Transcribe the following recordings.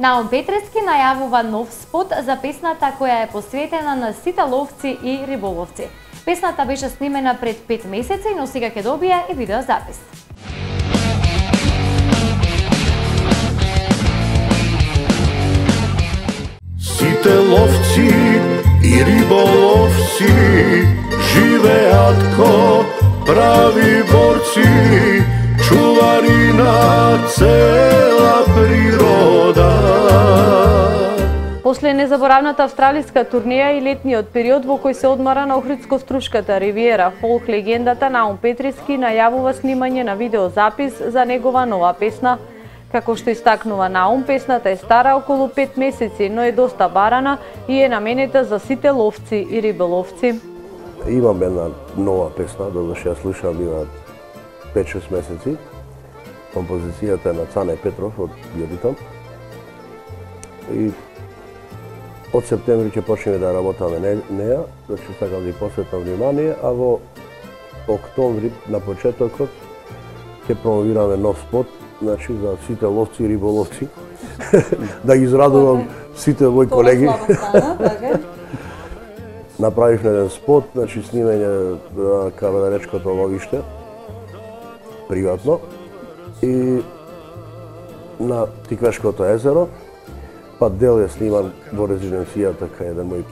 Наум Петрески најавува нов спот за песната која е посветена на сите ловци и риболовци. Песната беше снимена пред 5 месеци, но сега ќе добие и видеозапис. Сите ловци и риболовци живеат ко прави борци, чувари на цела природа. После незаборавната австралиска турнеја и летниот период во кој се одмара на Охридско-Струшката ривиера, фолк легендата Наум Петрески најавува снимање на видеозапис за негова нова песна. Како што истакнува Наум, песната е стара околу 5 месеци, но е доста барана и е наменета за сите ловци и риболовци. Имам една нова песна, додека ја слушам има 5-6 месеци. Композицијата е на Цане Петров од Јодитон. И од септември ќе почнеме да работаме неја, значи сакам да ја посветам внимание, а во октомври на почетокот ќе промовираме нов спот, значи за сите ловци и риболовци, да ги израдувам сите мои колеги. Направивме еден спот, значи снимање на Кавадаречкото ловиште, приватно, и на Тиквешкото езеро, па дел е сниман во резиденцијата кај еден мој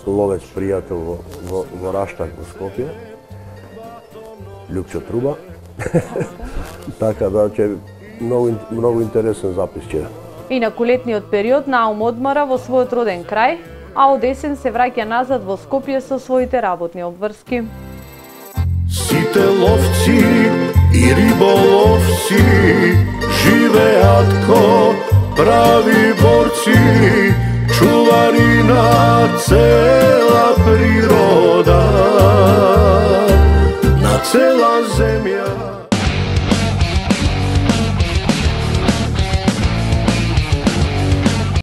ловец пријател во Раштак во Скопје, Лјупчо Труба. Така да ќе многу интересен запис ќе. И на колетниот период Наум одмора во својот роден крај, а од есен се враќа назад во Скопје со своите работни обврски. Сите ловци и риболовци живеат ко прави борци, чувари на цела природа, на цела земја.